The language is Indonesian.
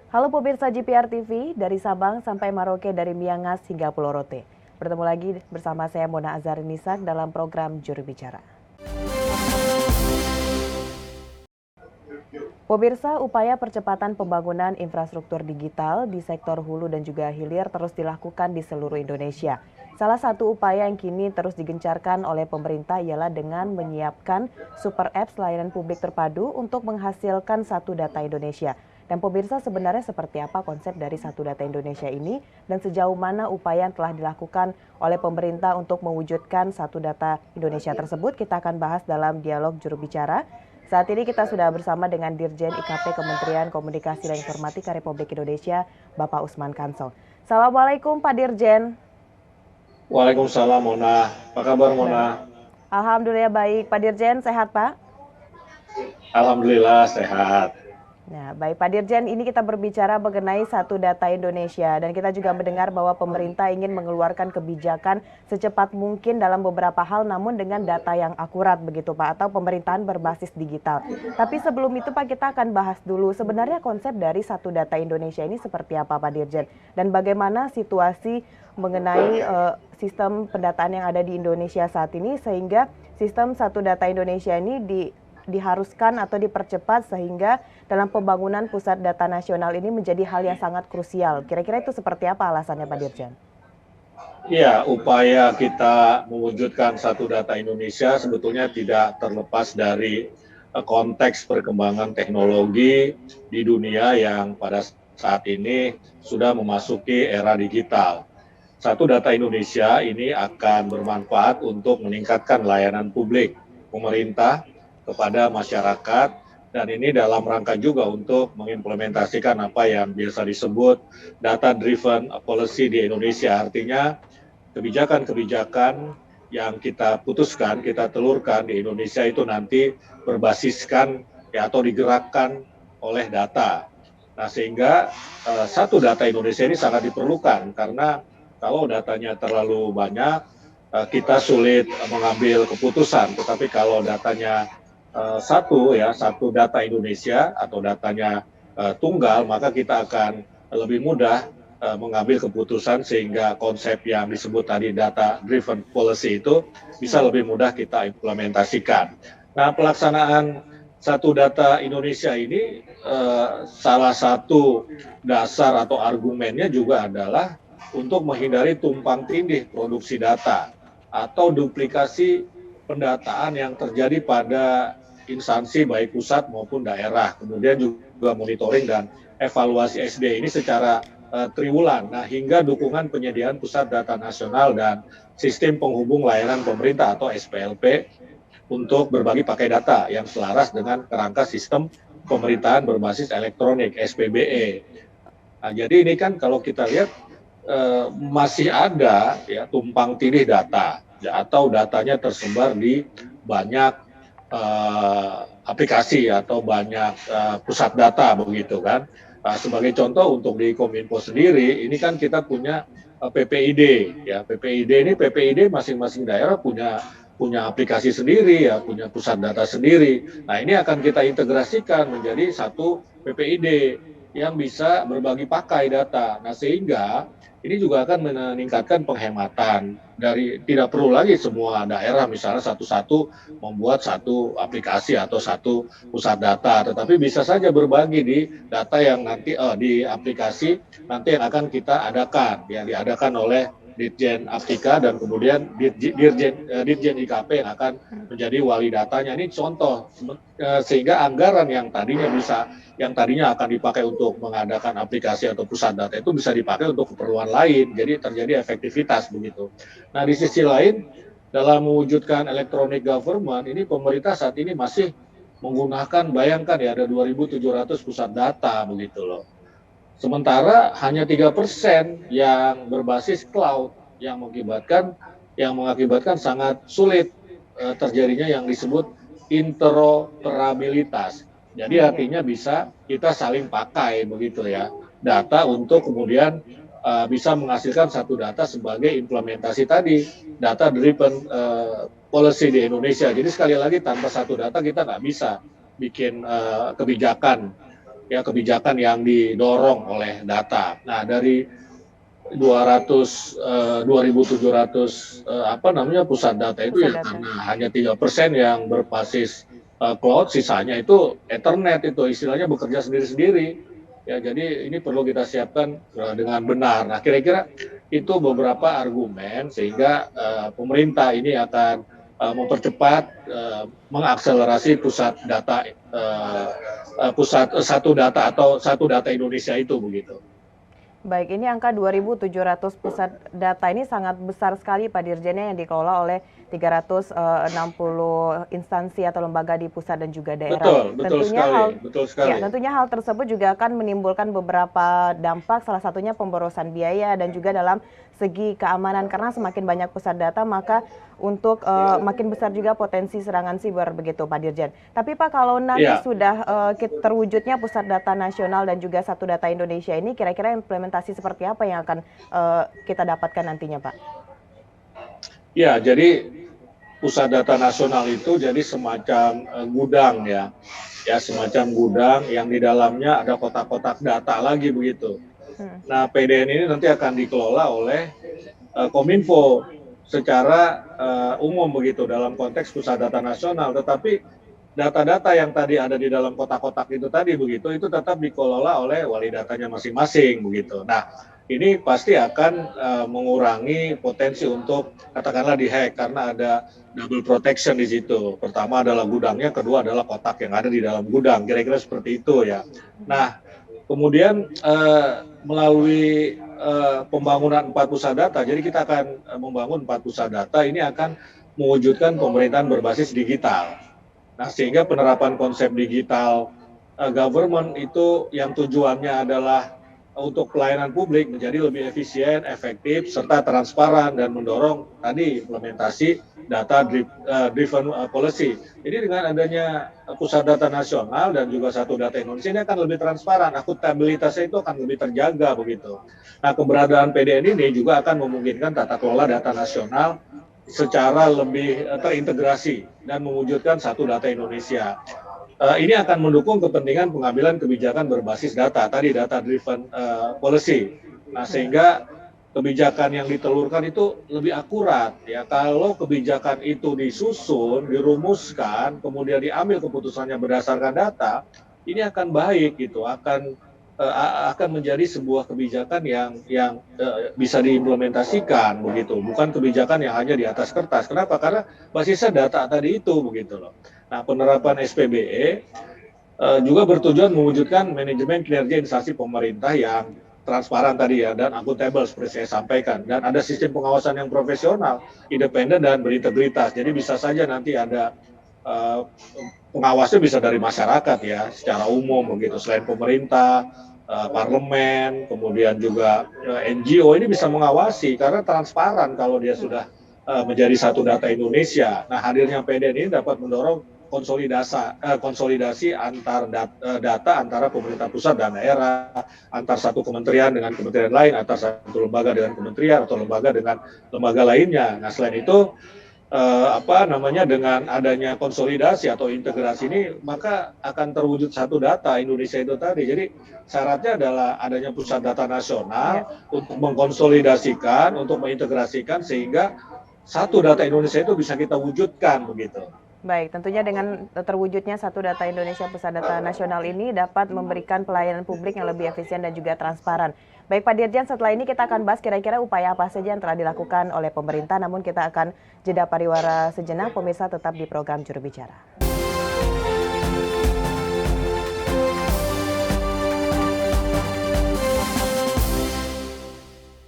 Halo pemirsa GPR TV, dari Sabang sampai Merauke, dari Miangas hingga Pulau Rote. Bertemu lagi bersama saya Mona Azhar-Nisak dalam program Juru Bicara. Pemirsa, upaya percepatan pembangunan infrastruktur digital di sektor hulu dan juga hilir terus dilakukan di seluruh Indonesia. Salah satu upaya yang kini terus digencarkan oleh pemerintah ialah dengan menyiapkan super apps layanan publik terpadu untuk menghasilkan Satu Data Indonesia. Dan pemirsa, sebenarnya seperti apa konsep dari Satu Data Indonesia ini dan sejauh mana upaya yang telah dilakukan oleh pemerintah untuk mewujudkan Satu Data Indonesia tersebut, kita akan bahas dalam dialog juru bicara. Saat ini kita sudah bersama dengan Dirjen IKP Kementerian Komunikasi dan Informatika Republik Indonesia, Bapak Usman Kansong. Assalamualaikum Pak Dirjen. Waalaikumsalam Mona. Apa kabar Mona? Alhamdulillah baik. Pak Dirjen sehat Pak? Alhamdulillah sehat. Nah, baik Pak Dirjen, ini kita berbicara mengenai Satu Data Indonesia dan kita juga mendengar bahwa pemerintah ingin mengeluarkan kebijakan secepat mungkin dalam beberapa hal namun dengan data yang akurat begitu Pak, atau pemerintahan berbasis digital. Tapi sebelum itu Pak, kita akan bahas dulu sebenarnya konsep dari Satu Data Indonesia ini seperti apa Pak Dirjen dan bagaimana situasi mengenai sistem pendataan yang ada di Indonesia saat ini sehingga sistem Satu Data Indonesia ini diharuskan atau dipercepat sehingga dalam pembangunan pusat data nasional ini menjadi hal yang sangat krusial. Kira-kira itu seperti apa alasannya Pak Dirjen? Ya, upaya kita mewujudkan Satu Data Indonesia sebetulnya tidak terlepas dari konteks perkembangan teknologi di dunia yang pada saat ini sudah memasuki era digital. Satu Data Indonesia ini akan bermanfaat untuk meningkatkan layanan publik pemerintah kepada masyarakat, dan ini dalam rangka juga untuk mengimplementasikan apa yang biasa disebut data driven policy di Indonesia. Artinya kebijakan-kebijakan yang kita putuskan, kita telurkan di Indonesia itu nanti berbasiskan atau digerakkan oleh data. Nah, sehingga Satu Data Indonesia ini sangat diperlukan karena kalau datanya terlalu banyak kita sulit mengambil keputusan, tetapi kalau datanya satu data Indonesia atau datanya tunggal, maka kita akan lebih mudah mengambil keputusan sehingga konsep yang disebut tadi data driven policy itu bisa lebih mudah kita implementasikan. Nah, pelaksanaan Satu Data Indonesia ini salah satu dasar atau argumennya juga adalah untuk menghindari tumpang tindih produksi data atau duplikasi pendataan yang terjadi pada instansi baik pusat maupun daerah. Kemudian juga monitoring dan evaluasi SD ini secara triwulan. Nah, hingga dukungan penyediaan pusat data nasional dan sistem penghubung layanan pemerintah atau SPLP untuk berbagi pakai data yang selaras dengan kerangka sistem pemerintahan berbasis elektronik SPBE. Nah, jadi ini kan kalau kita lihat masih ada ya tumpang tindih data ya, atau datanya tersebar di banyak aplikasi atau banyak pusat data begitu kan. Sebagai contoh untuk di Kominfo sendiri, ini kan kita punya PPID ya. PPID masing-masing daerah punya aplikasi sendiri ya, punya pusat data sendiri. Nah, ini akan kita integrasikan menjadi satu PPID yang bisa berbagi pakai data. Nah, sehingga ini juga akan meningkatkan penghematan dari tidak perlu lagi semua daerah misalnya satu-satu membuat satu aplikasi atau satu pusat data, tetapi bisa saja berbagi di data yang nanti di aplikasi nanti yang akan kita adakan, yang diadakan oleh Dirjen Aptika dan kemudian Dirjen IKP yang akan menjadi wali datanya. Ini contoh sehingga anggaran yang tadinya akan dipakai untuk mengadakan aplikasi atau pusat data itu bisa dipakai untuk keperluan lain. Jadi terjadi efektivitas begitu. Nah, di sisi lain dalam mewujudkan electronic government ini pemerintah saat ini masih menggunakan, bayangkan ya, ada 2.700 pusat data begitu loh. Sementara hanya 3% yang berbasis cloud yang mengakibatkan sangat sulit terjadinya yang disebut interoperabilitas. Jadi artinya bisa kita saling pakai begitu ya data untuk kemudian bisa menghasilkan satu data sebagai implementasi tadi data driven policy di Indonesia. Jadi sekali lagi tanpa satu data kita nggak bisa bikin kebijakan ya kebijakan yang didorong oleh data. Nah, dari 2.700 pusat data itu Pusat ya data. karena hanya 3% yang berbasis cloud, sisanya itu Ethernet, itu istilahnya bekerja sendiri-sendiri. Ya, jadi ini perlu kita siapkan dengan benar. Nah, kira-kira itu beberapa argumen sehingga pemerintah ini akan mempercepat, mengakselerasi pusat data, pusat satu data atau satu data Indonesia itu begitu. Baik, ini angka 2.700 pusat data ini sangat besar sekali Pak Dirjennya, yang dikelola oleh 360 instansi atau lembaga di pusat dan juga daerah. Betul, betul sekali, betul Ya, sekali. tentunya hal tersebut juga akan menimbulkan beberapa dampak, salah satunya pemborosan biaya dan juga dalam segi keamanan, karena semakin banyak pusat data maka untuk makin besar juga potensi serangan siber begitu Pak Dirjen. Tapi Pak, kalau nanti Iya, sudah terwujudnya pusat data nasional dan juga satu data Indonesia ini, kira-kira implementasi seperti apa yang akan kita dapatkan nantinya Pak? ya, jadi pusat data nasional itu jadi semacam gudang ya, semacam gudang yang di dalamnya ada kotak-kotak data lagi begitu. Hmm. Nah, PDN ini nanti akan dikelola oleh Kominfo secara umum begitu dalam konteks pusat data nasional, tetapi data-data yang tadi ada di dalam kotak-kotak itu tadi begitu, itu tetap dikelola oleh wali datanya masing-masing begitu. Nah, ini pasti akan mengurangi potensi untuk katakanlah dihack karena ada double protection di situ. Pertama adalah gudangnya, kedua adalah kotak yang ada di dalam gudang. Kira-kira seperti itu ya. Nah, kemudian melalui pembangunan 4 pusat data, jadi kita akan membangun 4 pusat data, ini akan mewujudkan pemerintahan berbasis digital. Nah, sehingga penerapan konsep digital government itu yang tujuannya adalah untuk pelayanan publik menjadi lebih efisien, efektif, serta transparan dan mendorong tadi implementasi data driven policy. Jadi dengan adanya pusat data nasional dan juga satu data Indonesia ini akan lebih transparan, akuntabilitasnya itu akan lebih terjaga begitu. Nah, keberadaan PDN ini juga akan memungkinkan tata kelola data nasional secara lebih terintegrasi dan mewujudkan satu data Indonesia. Ini akan mendukung kepentingan pengambilan kebijakan berbasis data, tadi data driven policy. Nah, sehingga kebijakan yang ditelurkan itu lebih akurat ya. Kalau kebijakan itu disusun, dirumuskan, kemudian diambil keputusannya berdasarkan data, ini akan baik gitu, akan menjadi sebuah kebijakan yang bisa diimplementasikan begitu, bukan kebijakan yang hanya di atas kertas. Kenapa? Karena basisnya data tadi itu begitu loh. Nah, penerapan SPBE juga bertujuan mewujudkan manajemen kinerja instansi pemerintah yang transparan tadi ya dan akuntabel seperti saya sampaikan, dan ada sistem pengawasan yang profesional, independen dan berintegritas. Jadi bisa saja nanti ada pengawasnya bisa dari masyarakat ya secara umum begitu, selain pemerintah, parlemen, kemudian juga NGO ini bisa mengawasi karena transparan kalau dia sudah menjadi satu data Indonesia. Nah, hadirnya PDN ini dapat mendorong konsolidasi antar data antara pemerintah pusat dan daerah, antar satu kementerian dengan kementerian lain, antar satu lembaga dengan kementerian atau lembaga dengan lembaga lainnya. Nah, selain itu dengan adanya konsolidasi atau integrasi ini, maka akan terwujud satu data Indonesia itu tadi. Jadi syaratnya adalah adanya pusat data nasional untuk mengkonsolidasikan, untuk mengintegrasikan sehingga satu data Indonesia itu bisa kita wujudkan begitu. Baik, tentunya dengan terwujudnya satu data Indonesia pusat data nasional ini dapat memberikan pelayanan publik yang lebih efisien dan juga transparan. Baik Pak Dirjen, setelah ini kita akan bahas kira-kira upaya apa saja yang telah dilakukan oleh pemerintah, namun kita akan jeda pariwara sejenak, pemirsa tetap di program Juru Bicara.